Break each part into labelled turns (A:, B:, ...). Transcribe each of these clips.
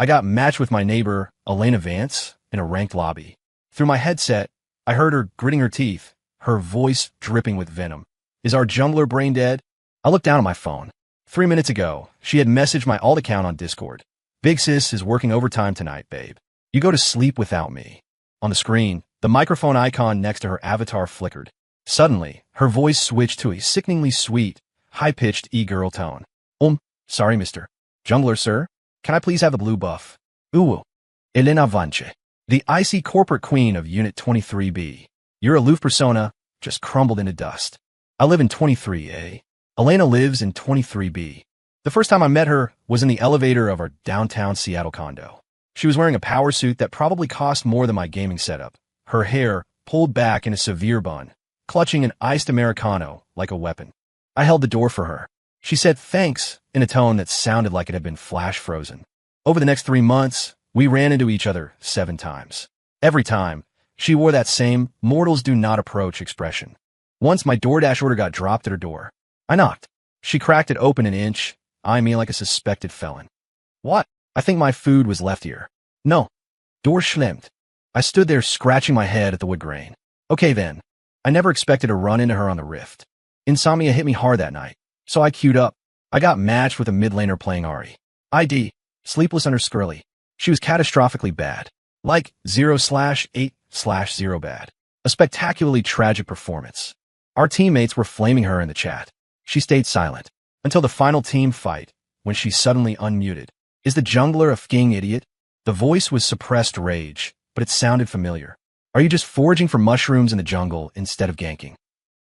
A: I got matched with my neighbor, Elena Vance, in a ranked lobby. Through my headset, I heard her gritting her teeth, her voice dripping with venom. Is our jungler brain dead? I looked down at my phone. 3 minutes ago, she had messaged my alt account on Discord. Big sis is working overtime tonight, babe. You go to sleep without me. On the screen, the microphone icon next to her avatar flickered. Suddenly, her voice switched to a sickeningly sweet, high-pitched e-girl tone. Sorry, Mr. Jungler, sir. Can I please have the blue buff? Ooh. Elena Vance, the icy corporate queen of Unit 23B. Your aloof persona just crumbled into dust. I live in 23A. Elena lives in 23B. The first time I met her was in the elevator of our downtown Seattle condo. She was wearing a power suit that probably cost more than my gaming setup, her hair pulled back in a severe bun, clutching an iced Americano like a weapon. I held the door for her. She said thanks in a tone that sounded like it had been flash frozen. Over the next 3 months, we ran into each other 7 times. Every time, she wore that same mortals do not approach expression. Once my DoorDash order got dropped at her door. I knocked. She cracked it open an inch, eyeing me like a suspected felon. What? I think my food was left here. No. Door schlimmt. I stood there scratching my head at the wood grain. Okay then. I never expected to run into her on the Rift. Insomnia hit me hard that night, so I queued up. I got matched with a mid laner playing Ari. ID. Sleepless under Skirly. She was catastrophically bad. Like 0/8/0 bad. A spectacularly tragic performance. Our teammates were flaming her in the chat. She stayed silent until the final team fight, when she suddenly unmuted. Is the jungler a f***ing idiot? The voice was suppressed rage, but it sounded familiar. Are you just foraging for mushrooms in the jungle instead of ganking?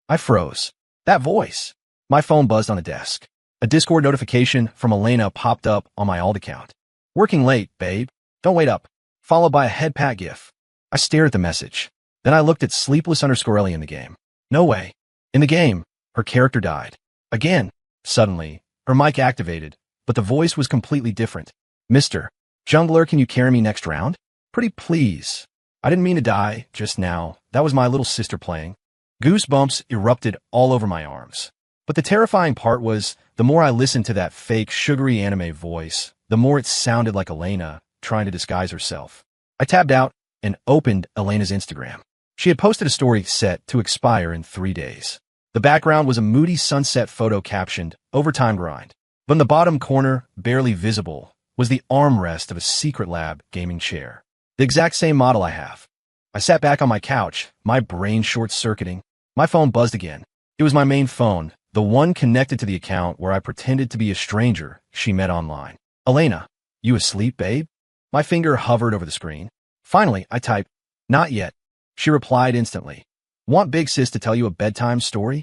A: I froze. That voice. My phone buzzed on the desk. A Discord notification from Elena popped up on my alt account. Working late, babe. Don't wait up. Followed by a head pat gif. I stared at the message. Then I looked at Sleepless_Ellie in the game. No way. In the game, her character died. Again. Suddenly, her mic activated, but the voice was completely different. Mr. Jungler, can you carry me next round? Pretty please. I didn't mean to die just now. That was my little sister playing. Goosebumps erupted all over my arms. But the terrifying part was, the more I listened to that fake, sugary anime voice, the more it sounded like Elena trying to disguise herself. I tabbed out and opened Elena's Instagram. She had posted a story set to expire in 3 days. The background was a moody sunset photo captioned, "Overtime grind." But in the bottom corner, barely visible, was the armrest of a Secret Lab gaming chair. The exact same model I have. I sat back on my couch, my brain short-circuiting. My phone buzzed again. It was my main phone, the one connected to the account where I pretended to be a stranger she met online. Elena, you asleep, babe? My finger hovered over the screen. Finally, I typed, "Not yet." She replied instantly. "Want Big Sis to tell you a bedtime story?"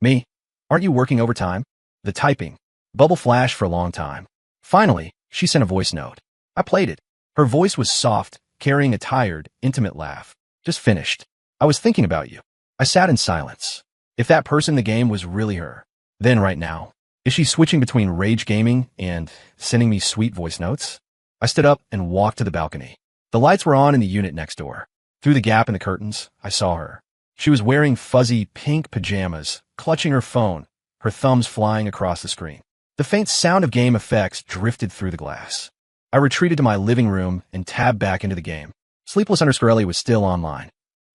A: Me? Aren't you working overtime? The typing. Bubble flashed for a long time. Finally, she sent a voice note. I played it. Her voice was soft, carrying a tired, intimate laugh. Just finished. I was thinking about you. I sat in silence. If that person in the game was really her, then right now, is she switching between rage gaming and sending me sweet voice notes? I stood up and walked to the balcony. The lights were on in the unit next door. Through the gap in the curtains, I saw her. She was wearing fuzzy pink pajamas, clutching her phone, her thumbs flying across the screen. The faint sound of game effects drifted through the glass. I retreated to my living room and tabbed back into the game. Sleepless_Ellie was still online.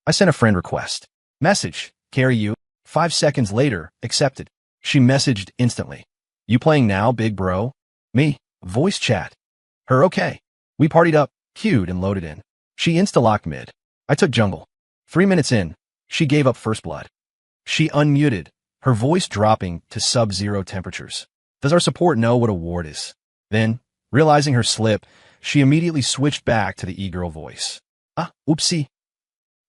A: I sent a friend request. Message, carry you. 5 seconds later, accepted. She messaged instantly. You playing now, big bro? Me, voice chat. Her okay. We partied up, queued and loaded in. She insta-locked mid. I took jungle. 3 minutes in, she gave up first blood. She unmuted, her voice dropping to sub-zero temperatures. Does our support know what a ward is? Then, realizing her slip, she immediately switched back to the e-girl voice. Oopsie.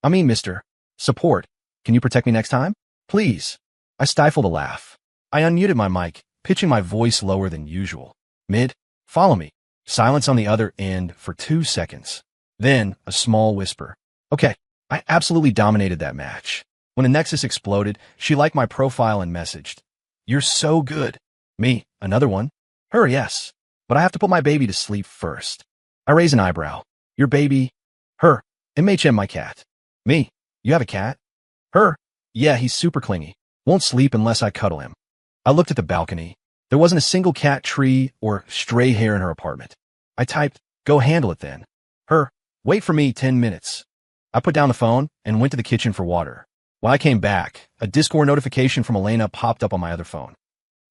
A: I mean, Mr. Support, can you protect me next time? Please. I stifled a laugh. I unmuted my mic, pitching my voice lower than usual. Mid, follow me. Silence on the other end for 2 seconds. Then, a small whisper. Okay, I absolutely dominated that match. When the Nexus exploded, she liked my profile and messaged. You're so good. Me, another one. Her, yes. But I have to put my baby to sleep first. I raise an eyebrow. Your baby? Her. MHM, my cat. Me. You have a cat? Her. Yeah, he's super clingy. Won't sleep unless I cuddle him. I looked at the balcony. There wasn't a single cat, tree, or stray hair in her apartment. I typed, Go handle it then. Her, wait for me 10 minutes. I put down the phone and went to the kitchen for water. When I came back, a Discord notification from Elena popped up on my other phone.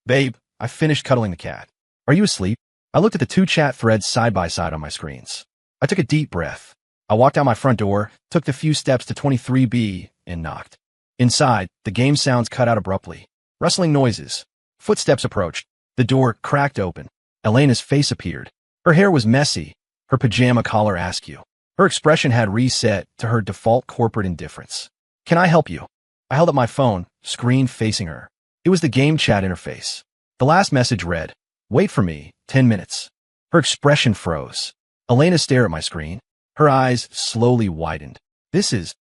A: Babe, I finished cuddling the cat. Are you asleep? I looked at the two chat threads side by side on my screens. I took a deep breath. I walked out my front door, took the few steps to 23B, and knocked. Inside, the game sounds cut out abruptly. Rustling noises. Footsteps approached. The door cracked open. Elena's face appeared. Her hair was messy, her pajama collar askew. Her expression had reset to her default corporate indifference. Can I help you? I held up my phone, screen facing her. It was the game chat interface. The last message read, wait for me, 10 minutes. Her expression froze. Elena stared at my screen. Her eyes slowly widened.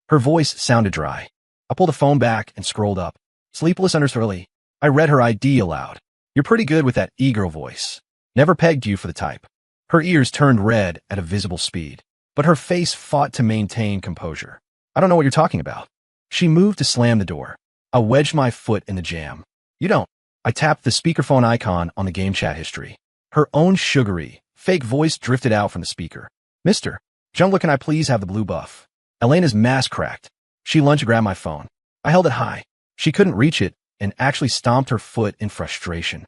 A: Her voice sounded dry. I pulled the phone back and scrolled up. Sleepless early. I read her ID aloud. You're pretty good with that e-girl voice. Never pegged you for the type. Her ears turned red at a visible speed, but her face fought to maintain composure. I don't know what you're talking about. She moved to slam the door. I wedged my foot in the jam. You don't. I tapped the speakerphone icon on the game chat history. Her own sugary, fake voice drifted out from the speaker. Mr. Jungler, can I please have the blue buff? Elena's mask cracked. She lunged to grab my phone. I held it high. She couldn't reach it and actually stomped her foot in frustration.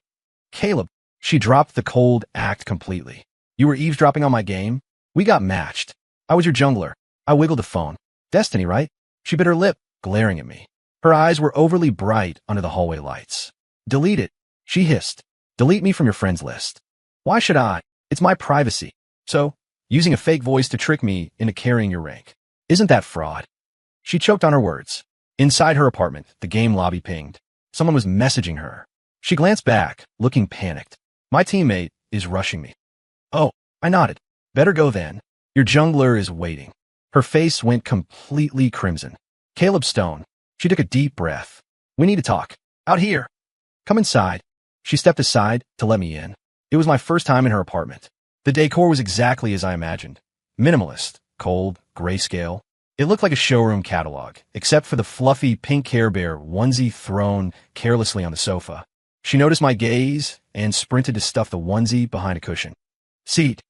A: Caleb. She dropped the cold act completely. You were eavesdropping on my game? We got matched. I was your jungler. I wiggled the phone. Destiny, right? She bit her lip, glaring at me. Her eyes were overly bright under the hallway lights. Delete it, she hissed. Delete me from your friends list. Why should I? It's my privacy. So, using a fake voice to trick me into carrying your rank. Isn't that fraud? She choked on her words. Inside her apartment, the game lobby pinged. Someone was messaging her. She glanced back, looking panicked. My teammate is rushing me. Oh, I nodded. Better go then. Your jungler is waiting. Her face went completely crimson. Caleb Stone. She took a deep breath. We need to talk. Out here. Come inside. She stepped aside to let me in. It was my first time in her apartment. The decor was exactly as I imagined. Minimalist, cold, grayscale. It looked like a showroom catalog, except for the fluffy pink Care Bear onesie thrown carelessly on the sofa. She noticed my gaze and sprinted to stuff the onesie behind a cushion. Seat.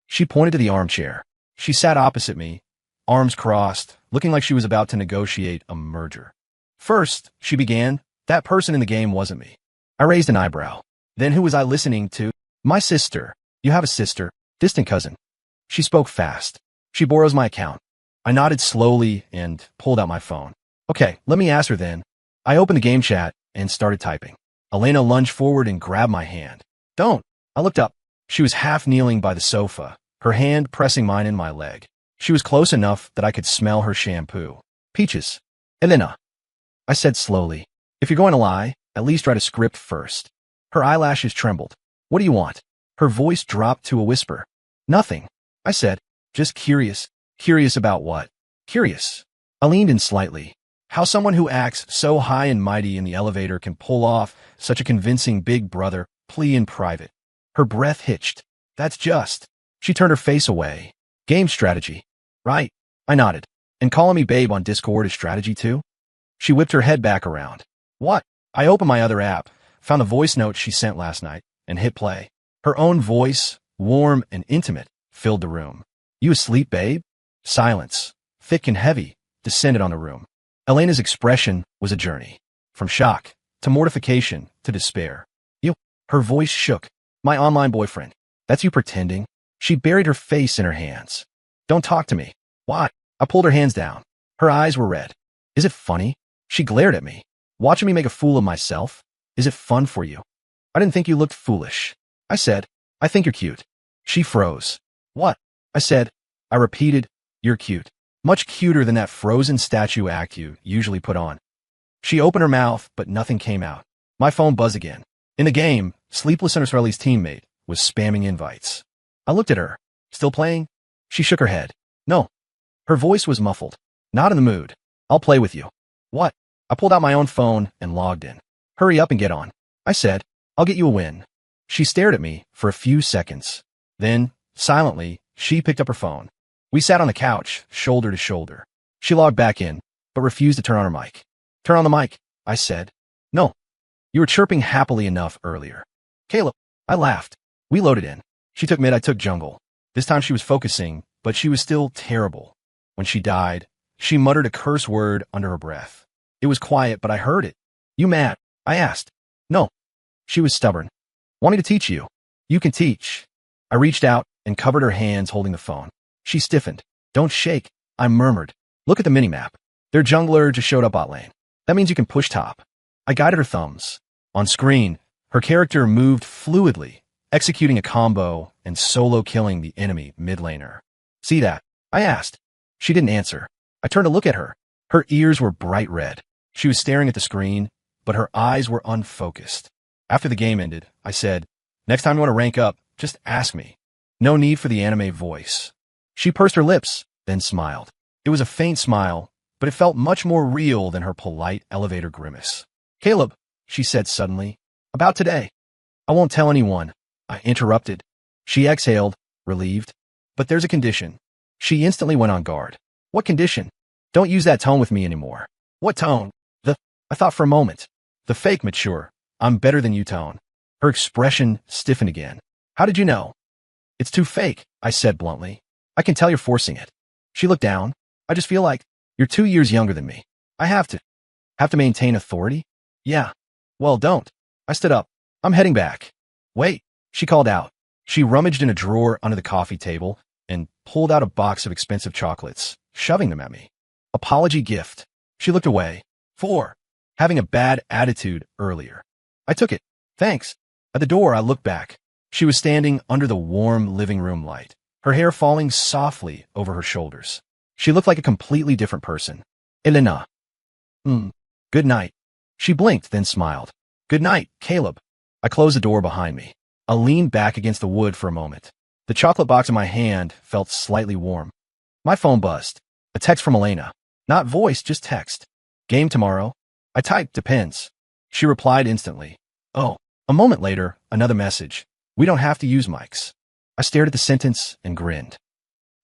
A: She pointed to the armchair. She sat opposite me, arms crossed, looking like she was about to negotiate a merger. First, she began, that person in the game wasn't me. I raised an eyebrow. Then who was I listening to? My sister. You have a sister, distant cousin. She spoke fast. She borrows my account. I nodded slowly and pulled out my phone. Okay, let me ask her then. I opened the game chat and started typing. Elena lunged forward and grabbed my hand. Don't. I looked up. She was half kneeling by the sofa, her hand pressing mine in my leg. She was close enough that I could smell her shampoo. Peaches. Elena. I said slowly. If you're going to lie, at least write a script first. Her eyelashes trembled. What do you want? Her voice dropped to a whisper. Nothing. I said. Just curious. Curious about what? Curious. I leaned in slightly. How someone who acts so high and mighty in the elevator can pull off such a convincing big brother plea in private. Her breath hitched. That's just. She turned her face away. Game strategy. Right. I nodded. And calling me babe on Discord is strategy too? She whipped her head back around. What? I opened my other app, found the voice note she sent last night, and hit play. Her own voice, warm and intimate, filled the room. You asleep, babe? Silence, thick and heavy, descended on the room. Elena's expression was a journey. From shock, to mortification, to despair. You. Her voice shook. My online boyfriend. That's you pretending? She buried her face in her hands. Don't talk to me. Why? I pulled her hands down. Her eyes were red. Is it funny? She glared at me. Watching me make a fool of myself? Is it fun for you? I didn't think you looked foolish. I said, I think you're cute. She froze. What? I said. I repeated, you're cute. Much cuter than that frozen statue act you usually put on. She opened her mouth, but nothing came out. My phone buzzed again. In the game, Sleepless Early's teammate was spamming invites. I looked at her. Still playing? She shook her head. No. Her voice was muffled. Not in the mood. I'll play with you. What? I pulled out my own phone and logged in. Hurry up and get on. I said, I'll get you a win. She stared at me for a few seconds. Then, silently, she picked up her phone. We sat on the couch, shoulder to shoulder. She logged back in, but refused to turn on her mic. Turn on the mic, I said. No. You were chirping happily enough earlier. Caleb. I laughed. We loaded in. She took mid, I took jungle. This time she was focusing, but she was still terrible. When she died, she muttered a curse word under her breath. It was quiet, but I heard it. You mad? I asked. No. She was stubborn. Want me to teach you? You can teach. I reached out and covered her hands holding the phone. She stiffened. Don't shake, I murmured. Look at the minimap. Their jungler just showed up bot lane. That means you can push top. I guided her thumbs. On screen, her character moved fluidly, executing a combo and solo killing the enemy mid laner. See that? I asked. She didn't answer. I turned to look at her. Her ears were bright red. She was staring at the screen, but her eyes were unfocused. After the game ended, I said, next time you want to rank up, just ask me. No need for the anime voice. She pursed her lips, then smiled. It was a faint smile, but it felt much more real than her polite elevator grimace. Caleb, she said suddenly, about today. I won't tell anyone. I interrupted. She exhaled, relieved. But there's a condition. She instantly went on guard. What condition? Don't use that tone with me anymore. What tone? I thought for a moment. The fake mature, I'm better than you tone. Her expression stiffened again. How did you know? It's too fake, I said bluntly. I can tell you're forcing it. She looked down. I just feel like you're 2 years younger than me. I have to maintain authority? Yeah. Well, don't. I stood up. I'm heading back. Wait, she called out. She rummaged in a drawer under the coffee table and pulled out a box of expensive chocolates, shoving them at me. Apology gift. She looked away. 4. Having a bad attitude earlier. I took it. Thanks. At the door, I looked back. She was standing under the warm living room light, her hair falling softly over her shoulders. She looked like a completely different person. Elena. Good night. She blinked, then smiled. Good night, Caleb. I closed the door behind me. I leaned back against the wood for a moment. The chocolate box in my hand felt slightly warm. My phone buzzed. A text from Elena. Not voice, just text. Game tomorrow? I typed, depends. She replied instantly. Oh. A moment later, another message. We don't have to use mics. I stared at the sentence and grinned.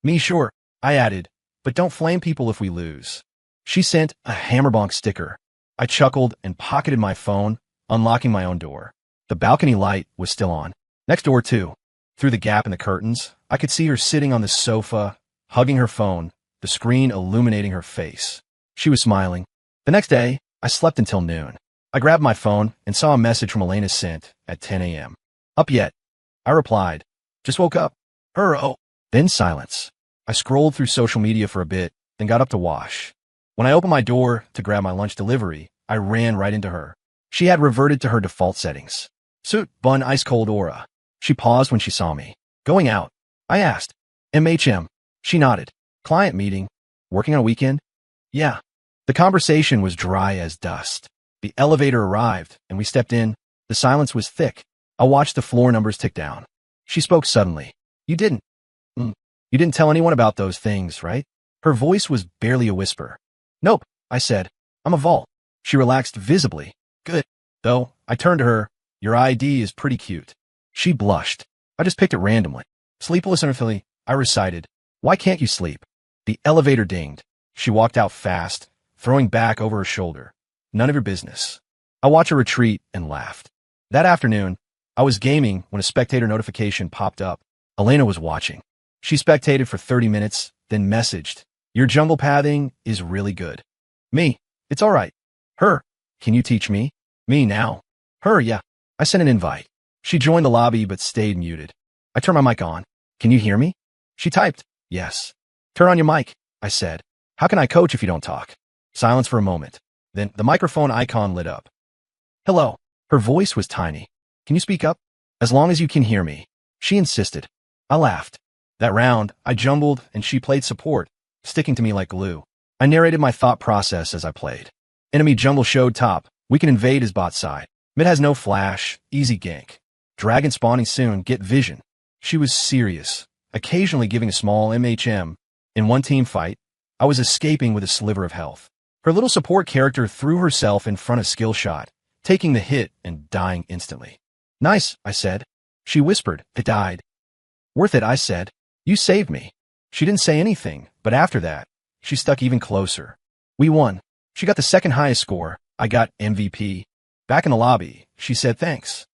A: Me sure, I added, but don't flame people if we lose. She sent a hammerbonk sticker. I chuckled and pocketed my phone, unlocking my own door. The balcony light was still on. Next door, too. Through the gap in the curtains, I could see her sitting on the sofa, hugging her phone, the screen illuminating her face. She was smiling. The next day, I slept until noon. I grabbed my phone and saw a message from Elena sent at 10 a.m. Up yet? I replied. Just woke up. Oh. Then silence. I scrolled through social media for a bit, then got up to wash. When I opened my door to grab my lunch delivery, I ran right into her. She had reverted to her default settings. Suit, bun, ice cold aura. She paused when she saw me. Going out? I asked. MHM. She nodded. Client meeting. Working on a weekend? Yeah. The conversation was dry as dust. The elevator arrived, and we stepped in. The silence was thick. I watched the floor numbers tick down. She spoke suddenly. You didn't tell anyone about those things, right? Her voice was barely a whisper. Nope, I said. I'm a vault. She relaxed visibly. Good. Though, I turned to her. Your ID is pretty cute. She blushed. I just picked it randomly. Sleepless and earthily, I recited. Why can't you sleep? The elevator dinged. She walked out fast, throwing back over her shoulder. None of your business. I watched her retreat and laughed. That afternoon, I was gaming when a spectator notification popped up. Elena was watching. She spectated for 30 minutes, then messaged. Your jungle pathing is really good. Me. It's all right. Her. Can you teach me? Me now. Her, yeah. I sent an invite. She joined the lobby but stayed muted. I turned my mic on. Can you hear me? She typed. Yes. Turn on your mic, I said. How can I coach if you don't talk? Silence for a moment. Then the microphone icon lit up. Hello. Her voice was tiny. Can you speak up? As long as you can hear me. She insisted. I laughed. That round, I jumbled and she played support, sticking to me like glue. I narrated my thought process as I played. Enemy jungle showed top. We can invade his bot side. Mid has no flash. Easy gank. Dragon spawning soon. Get vision. She was serious, occasionally giving a small MHM. In one team fight, I was escaping with a sliver of health. Her little support character threw herself in front of skill shot, taking the hit and dying instantly. Nice, I said. She whispered, it died. Worth it, I said. You saved me. She didn't say anything, but after that, she stuck even closer. We won. She got the second highest score. I got MVP. Back in the lobby, she said thanks.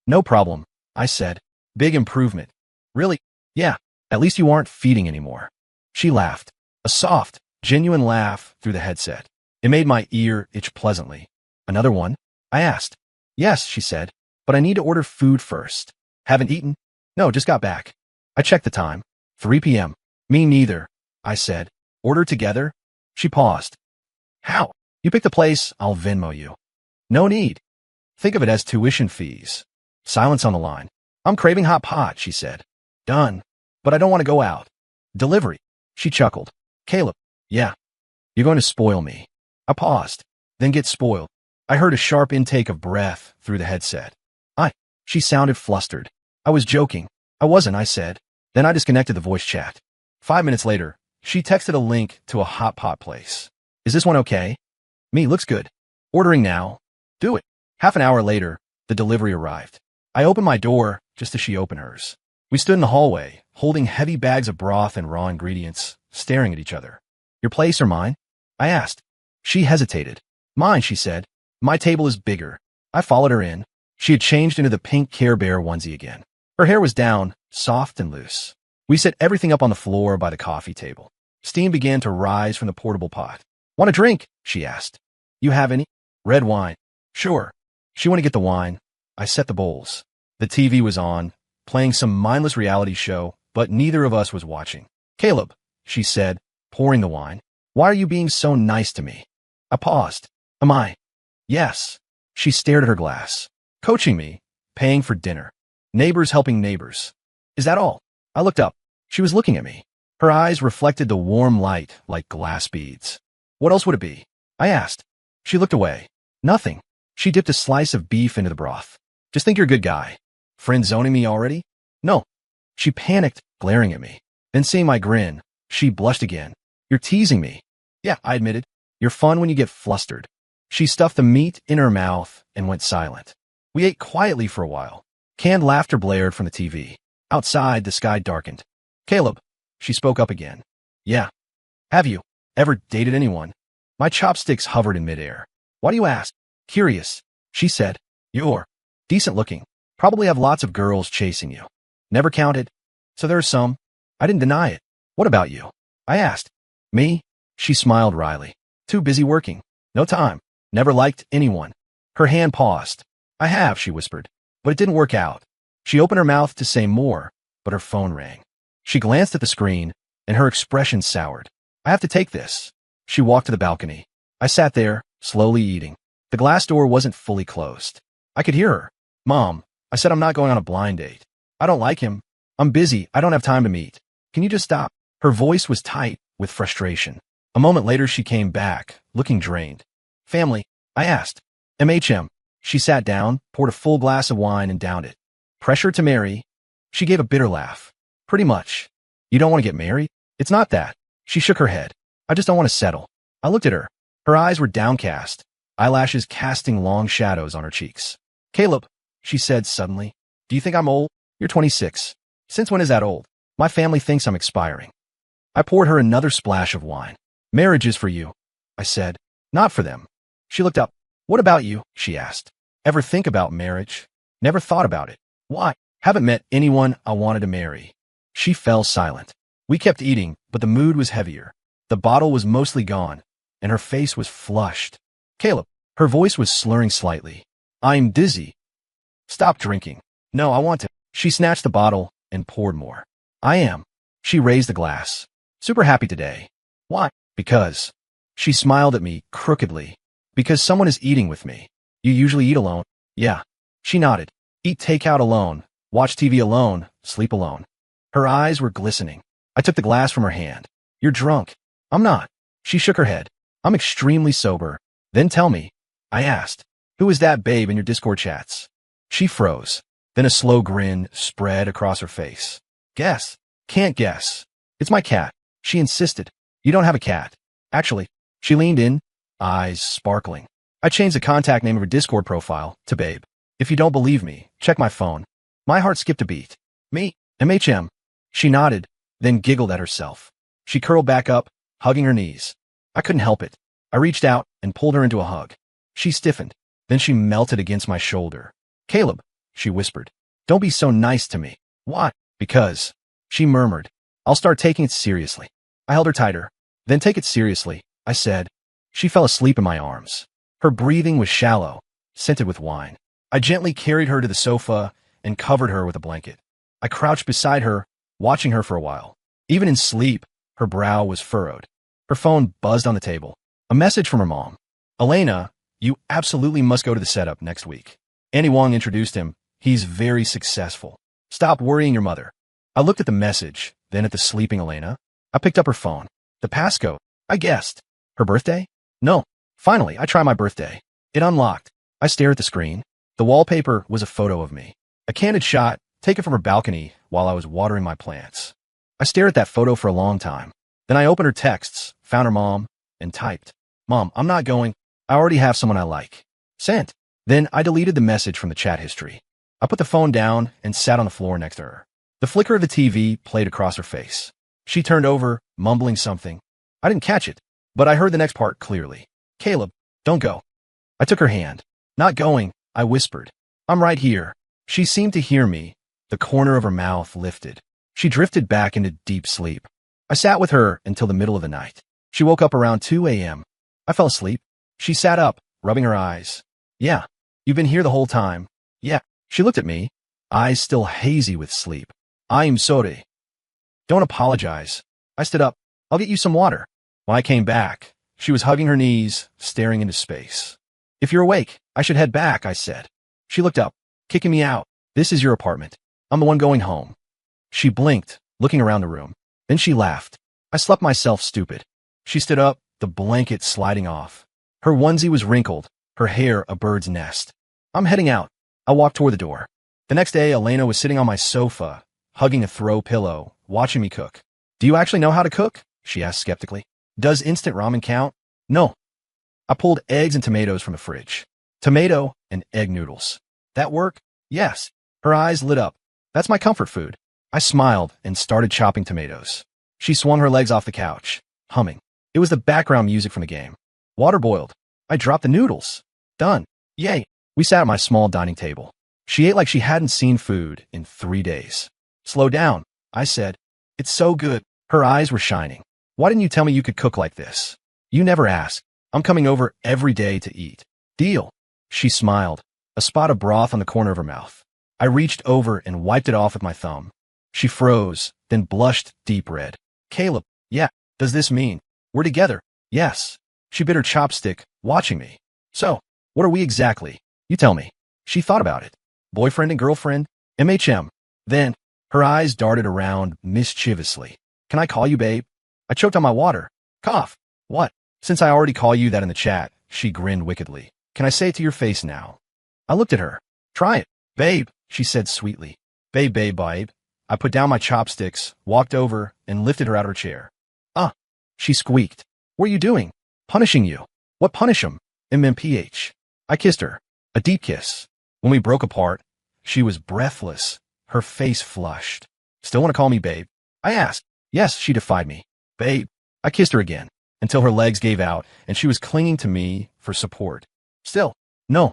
A: No problem, I said. Big improvement. Really? Yeah. At least you aren't feeding anymore. She laughed. A soft, genuine laugh through the headset. It made my ear itch pleasantly. Another one? I asked. Yes, she said, but I need to order food first. Haven't eaten? No, just got back. I checked the time. 3 p.m. Me neither, I said. Order together? She paused. How? You pick the place, I'll Venmo you. No need. Think of it as tuition fees. Silence on the line. I'm craving hot pot, she said. Done. But I don't want to go out. Delivery. She chuckled. Caleb. Yeah. You're going to spoil me. I paused. Then get spoiled. I heard a sharp intake of breath through the headset. She sounded flustered. I was joking. I wasn't, I said. Then I disconnected the voice chat. 5 minutes later, she texted a link to a hot pot place. Is this one okay? Me, looks good. Ordering now. Do it. Half an hour later, the delivery arrived. I opened my door just as she opened hers. We stood in the hallway, holding heavy bags of broth and raw ingredients, staring at each other. Your place or mine? I asked. She hesitated. Mine, she said. My table is bigger. I followed her in. She had changed into the pink Care Bear onesie again. Her hair was down, soft and loose. We set everything up on the floor by the coffee table. Steam began to rise from the portable pot. Want a drink? She asked. You have any? Red wine. Sure. She went to get the wine. I set the bowls. The TV was on, playing some mindless reality show, but neither of us was watching. Caleb, she said, pouring the wine. Why are you being so nice to me? I paused. Am I? Yes. She stared at her glass. Coaching me, paying for dinner. Neighbors helping neighbors. Is that all? I looked up. She was looking at me. Her eyes reflected the warm light like glass beads. What else would it be? I asked. She looked away. Nothing. She dipped a slice of beef into the broth. Just think you're a good guy. Friend zoning me already? No. She panicked, glaring at me. Then seeing my grin, she blushed again. You're teasing me. Yeah, I admitted. You're fun when you get flustered. She stuffed the meat in her mouth and went silent. We ate quietly for a while. Canned laughter blared from the TV. Outside, the sky darkened. Caleb, she spoke up again. Yeah. Have you ever dated anyone? My chopsticks hovered in midair. Why do you ask? Curious. She said. You're decent looking. Probably have lots of girls chasing you. Never counted. So there are some. I didn't deny it. What about you? I asked. Me? She smiled wryly. Too busy working. No time. Never liked anyone. Her hand paused. I have, she whispered. But it didn't work out. She opened her mouth to say more, but her phone rang. She glanced at the screen, and her expression soured. I have to take this. She walked to the balcony. I sat there, slowly eating. The glass door wasn't fully closed. I could hear her. Mom, I said I'm not going on a blind date. I don't like him. I'm busy. I don't have time to meet. Can you just stop? Her voice was tight with frustration. A moment later, she came back, looking drained. Family? I asked. MHM. She sat down, poured a full glass of wine, and downed it. Pressure to marry? She gave a bitter laugh. Pretty much. You don't want to get married? It's not that. She shook her head. I just don't want to settle. I looked at her. Her eyes were downcast, eyelashes casting long shadows on her cheeks. Caleb, she said suddenly, do you think I'm old? You're 26. Since when is that old? My family thinks I'm expiring. I poured her another splash of wine. Marriage is for you, I said. Not for them. She looked up. What about you? She asked. Ever think about marriage? Never thought about it. Why? Haven't met anyone I wanted to marry. She fell silent. We kept eating, but the mood was heavier. The bottle was mostly gone, and her face was flushed. Caleb, her voice was slurring slightly. I'm dizzy. Stop drinking. No, I want to. She snatched the bottle and poured more. I am. She raised the glass. Super happy today. Why? Because. She smiled at me crookedly. Because someone is eating with me. You usually eat alone? Yeah. She nodded. Eat takeout alone, watch TV alone, sleep alone. Her eyes were glistening. I took the glass from her hand. You're drunk. I'm not. She shook her head. I'm extremely sober. Then tell me. I asked. Who is that babe in your Discord chats? She froze. Then a slow grin spread across her face. Guess. Can't guess. It's my cat. She insisted. You don't have a cat. Actually. She leaned in, eyes sparkling. I changed the contact name of her Discord profile to Babe. If you don't believe me, check my phone. My heart skipped a beat. Me, MHM. She nodded, then giggled at herself. She curled back up, hugging her knees. I couldn't help it. I reached out and pulled her into a hug. She stiffened. Then she melted against my shoulder. Caleb, she whispered. Don't be so nice to me. Why? Because. She murmured. I'll start taking it seriously. I held her tighter. Then take it seriously, I said. She fell asleep in my arms. Her breathing was shallow, scented with wine. I gently carried her to the sofa and covered her with a blanket. I crouched beside her, watching her for a while. Even in sleep, her brow was furrowed. Her phone buzzed on the table. A message from her mom. Elena, you absolutely must go to the setup next week. Annie Wong introduced him. He's very successful. Stop worrying your mother. I looked at the message, then at the sleeping Elena. I picked up her phone. The passcode. I guessed. Her birthday? No. Finally, I try my birthday. It unlocked. I stare at the screen. The wallpaper was a photo of me. A candid shot, taken from her balcony while I was watering my plants. I stared at that photo for a long time. Then I opened her texts, found her mom, and typed, Mom, I'm not going. I already have someone I like. Sent. Then I deleted the message from the chat history. I put the phone down and sat on the floor next to her. The flicker of the TV played across her face. She turned over, mumbling something. I didn't catch it, but I heard the next part clearly. Caleb, don't go. I took her hand. Not going, I whispered. I'm right here. She seemed to hear me. The corner of her mouth lifted. She drifted back into deep sleep. I sat with her until the middle of the night. She woke up around 2 a.m. I fell asleep. She sat up, rubbing her eyes. Yeah, you've been here the whole time. Yeah. She looked at me, eyes still hazy with sleep. I'm sorry. Don't apologize. I stood up. I'll get you some water. When I came back, she was hugging her knees, staring into space. If you're awake, I should head back, I said. She looked up, kicking me out. This is your apartment. I'm the one going home. She blinked, looking around the room. Then she laughed. I slept myself stupid. She stood up, the blanket sliding off. Her onesie was wrinkled, her hair a bird's nest. I'm heading out. I walked toward the door. The next day, Elena was sitting on my sofa, hugging a throw pillow, watching me cook. Do you actually know how to cook? She asked skeptically. Does instant ramen count? No. I pulled eggs and tomatoes from the fridge. Tomato and egg noodles. That work? Yes. Her eyes lit up. That's my comfort food. I smiled and started chopping tomatoes. She swung her legs off the couch, humming. It was the background music from the game. Water boiled. I dropped the noodles. Done. Yay. We sat at my small dining table. She ate like she hadn't seen food in 3 days. Slow down, I said. It's so good. Her eyes were shining. Why didn't you tell me you could cook like this? You never ask. I'm coming over every day to eat. Deal. She smiled, a spot of broth on the corner of her mouth. I reached over and wiped it off with my thumb. She froze, then blushed deep red. Caleb, yeah, does this mean we're together? Yes. She bit her chopstick, watching me. So, what are we exactly? You tell me. She thought about it. Boyfriend and girlfriend? MHM. Then, her eyes darted around mischievously. Can I call you babe? I choked on my water. Cough. What? Since I already call you that in the chat, she grinned wickedly. Can I say it to your face now? I looked at her. Try it. Babe, she said sweetly. Babe, babe, babe. I put down my chopsticks, walked over, and lifted her out of her chair. She squeaked. What are you doing? Punishing you. What punish him? MMPH. I kissed her. A deep kiss. When we broke apart, she was breathless, her face flushed. Still want to call me babe? I asked. Yes, she defied me. Babe. I kissed her again, until her legs gave out and she was clinging to me for support. Still, no.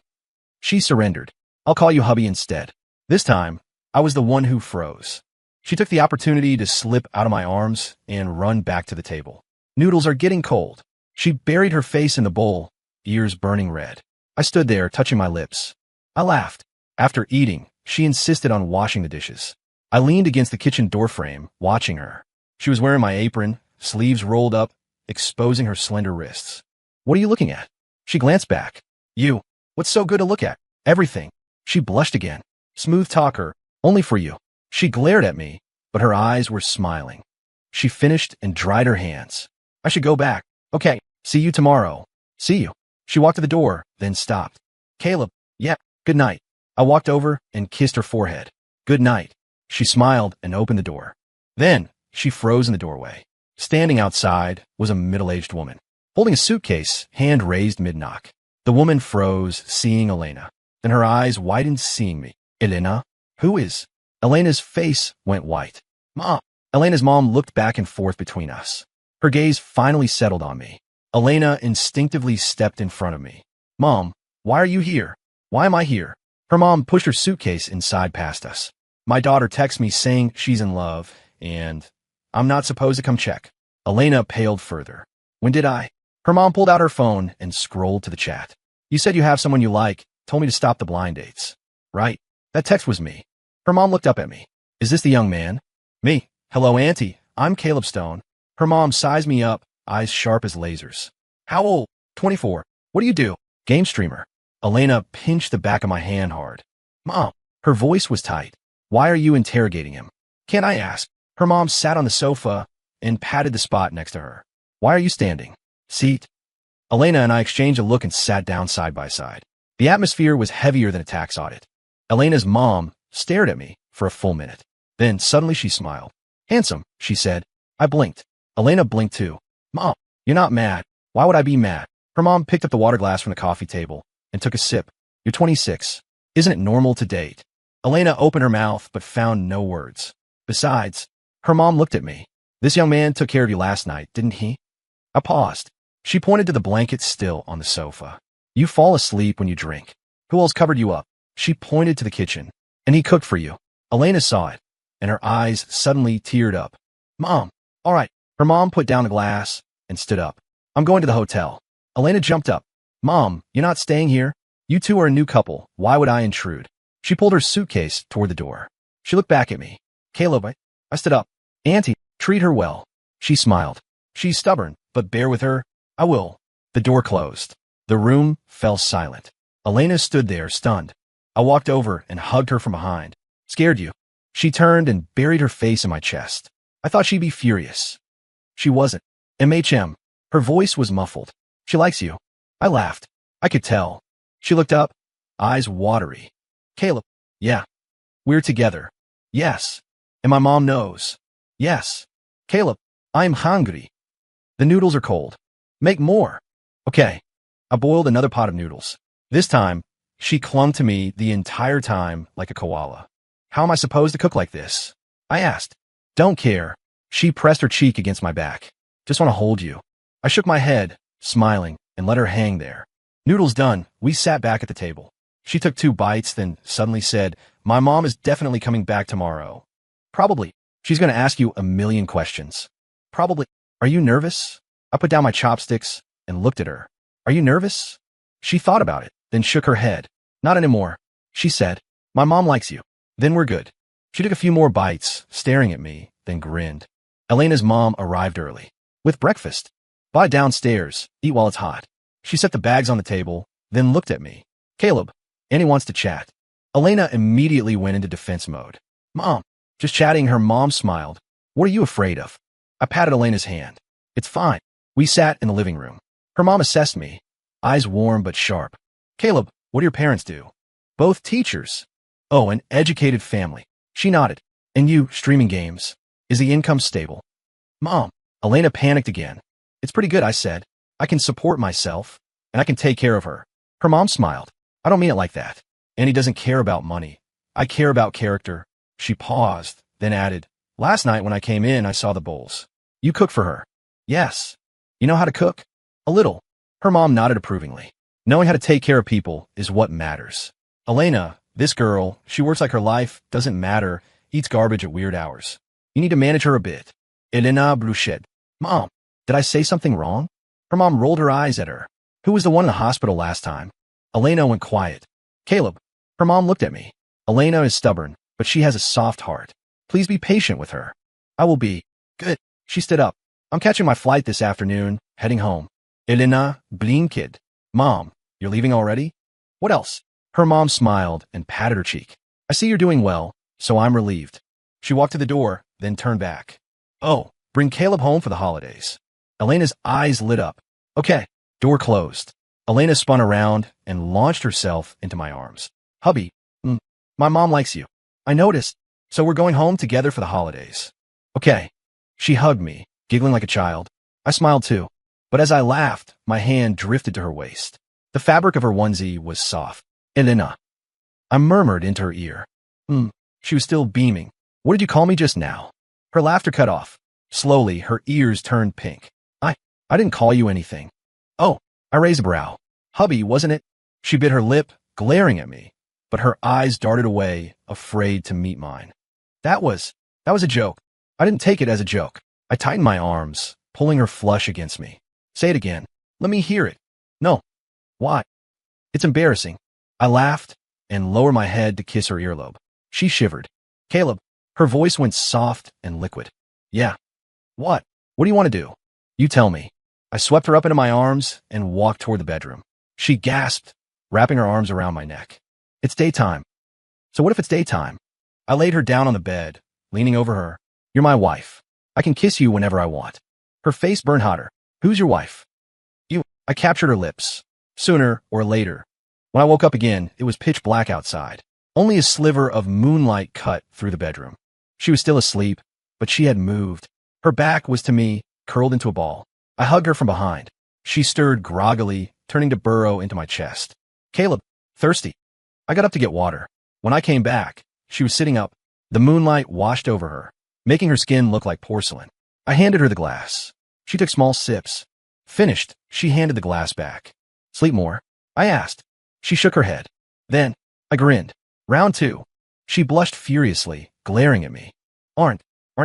A: She surrendered. I'll call you hubby instead. This time, I was the one who froze. She took the opportunity to slip out of my arms and run back to the table. Noodles are getting cold. She buried her face in the bowl, ears burning red. I stood there, touching my lips. I laughed. After eating, she insisted on washing the dishes. I leaned against the kitchen doorframe, watching her. She was wearing my apron, sleeves rolled up, exposing her slender wrists. What are you looking at? She glanced back. You. What's so good to look at? Everything. She blushed again. Smooth talker, only for you. She glared at me, but her eyes were smiling. She finished and dried her hands. I should go back. Okay, see you tomorrow. See you. She walked to the door, then stopped. Caleb, yeah, good night. I walked over and kissed her forehead. Good night. She smiled and opened the door. Then, she froze in the doorway. Standing outside was a middle-aged woman, holding a suitcase, hand raised mid-knock. The woman froze, seeing Elena. Then her eyes widened, seeing me. Elena? Who is? Elena's face went white. Mom. Elena's mom looked back and forth between us. Her gaze finally settled on me. Elena instinctively stepped in front of me. Mom, why are you here? Why am I here? Her mom pushed her suitcase inside past us. My daughter texts me saying she's in love, and I'm not supposed to come check. Elena paled further. When did I? Her mom pulled out her phone and scrolled to the chat. You said you have someone you like, told me to stop the blind dates. Right? That text was me. Her mom looked up at me. Is this the young man? Me. Hello, Auntie. I'm Caleb Stone. Her mom sized me up, eyes sharp as lasers. How old? 24. What do you do? Game streamer. Elena pinched the back of my hand hard. Mom. Her voice was tight. Why are you interrogating him? Can't I ask? Her mom sat on the sofa and patted the spot next to her. Why are you standing? Seat. Elena and I exchanged a look and sat down side by side. The atmosphere was heavier than a tax audit. Elena's mom stared at me for a full minute. Then suddenly she smiled. Handsome, she said. I blinked. Elena blinked too. Mom, you're not mad. Why would I be mad? Her mom picked up the water glass from the coffee table and took a sip. You're 26. Isn't it normal to date? Elena opened her mouth but found no words. Besides, her mom looked at me. This young man took care of you last night, didn't he? I paused. She pointed to the blanket still on the sofa. You fall asleep when you drink. Who else covered you up? She pointed to the kitchen. And he cooked for you. Elena saw it, and her eyes suddenly teared up. Mom, all right. Her mom put down the glass and stood up. I'm going to the hotel. Elena jumped up. Mom, you're not staying here? You two are a new couple. Why would I intrude? She pulled her suitcase toward the door. She looked back at me. Caleb, I stood up. Auntie, treat her well. She smiled. She's stubborn, but bear with her. I will. The door closed. The room fell silent. Elena stood there, stunned. I walked over and hugged her from behind. Scared you? She turned and buried her face in my chest. I thought she'd be furious. She wasn't. MHM. Her voice was muffled. She likes you. I laughed. I could tell. She looked up, eyes watery. Caleb. Yeah. We're together. Yes. And my mom knows. Yes. Caleb. I'm hungry. The noodles are cold. Make more. Okay. I boiled another pot of noodles. This time, she clung to me the entire time like a koala. How am I supposed to cook like this? I asked. Don't care. She pressed her cheek against my back. Just want to hold you. I shook my head, smiling, and let her hang there. Noodles done, we sat back at the table. She took 2 bites, then suddenly said, My mom is definitely coming back tomorrow. Probably. She's going to ask you a million questions. Probably. Are you nervous? I put down my chopsticks and looked at her. Are you nervous? She thought about it, then shook her head. Not anymore. She said, My mom likes you. Then we're good. She took a few more bites, staring at me, then grinned. Elena's mom arrived early. With breakfast. Buy downstairs, eat while it's hot. She set the bags on the table, then looked at me. Caleb, Annie wants to chat. Elena immediately went into defense mode. Mom, just chatting. Her mom smiled. What are you afraid of? I patted Elena's hand. It's fine. We sat in the living room. Her mom assessed me, eyes warm but sharp. Caleb, what do your parents do? Both teachers. Oh, an educated family. She nodded. And you, streaming games. Is the income stable? Mom, Elena panicked again. It's pretty good, I said. I can support myself, and I can take care of her. Her mom smiled. I don't mean it like that. Annie doesn't care about money. I care about character. She paused, then added, Last night when I came in, I saw the bowls. You cook for her? Yes. You know how to cook? A little. Her mom nodded approvingly. Knowing how to take care of people is what matters. Elena, this girl, she works like her life doesn't matter, eats garbage at weird hours. You need to manage her a bit. Elena Bruchet. Mom, did I say something wrong? Her mom rolled her eyes at her. Who was the one in the hospital last time? Elena went quiet. Caleb. Her mom looked at me. Elena is stubborn, but she has a soft heart. Please be patient with her. I will be. Good. She stood up. I'm catching my flight this afternoon, heading home. Elena blinked. Mom, you're leaving already? What else? Her mom smiled and patted her cheek. I see you're doing well, so I'm relieved. She walked to the door, then turned back. Oh, bring Caleb home for the holidays. Elena's eyes lit up. Okay. Door closed. Elena spun around and launched herself into my arms. Hubby, my mom likes you. I noticed. So we're going home together for the holidays. Okay. She hugged me, giggling like a child. I smiled too. But as I laughed, my hand drifted to her waist. The fabric of her onesie was soft. Elena. I murmured into her ear. She was still beaming. What did you call me just now? Her laughter cut off. Slowly, her ears turned pink. I didn't call you anything. Oh, I raised a brow. Hubby, wasn't it? She bit her lip, glaring at me, but her eyes darted away, afraid to meet mine. That was a joke. I didn't take it as a joke. I tightened my arms, pulling her flush against me. Say it again. Let me hear it. No. Why? It's embarrassing. I laughed and lowered my head to kiss her earlobe. She shivered. Caleb. Her voice went soft and liquid. Yeah. What? What do you want to do? You tell me. I swept her up into my arms and walked toward the bedroom. She gasped, wrapping her arms around my neck. It's daytime. So what if it's daytime? I laid her down on the bed, leaning over her. You're my wife. I can kiss you whenever I want. Her face burned hotter. Who's your wife? You. I captured her lips. Sooner or later. When I woke up again, it was pitch black outside. Only a sliver of moonlight cut through the bedroom. She was still asleep, but she had moved. Her back was to me, curled into a ball. I hugged her from behind. She stirred groggily, turning to burrow into my chest. Caleb, thirsty. I got up to get water. When I came back, she was sitting up. The moonlight washed over her, making her skin look like porcelain. I handed her the glass. She took small sips. Finished, she handed the glass back. Sleep more? I asked. She shook her head. Then, I grinned. Round two. She blushed furiously, glaring at me. Aren't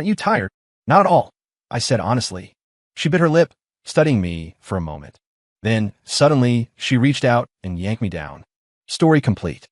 A: you tired? Not at all, I said honestly. She bit her lip, studying me for a moment. Then, suddenly, she reached out and yanked me down. Story complete.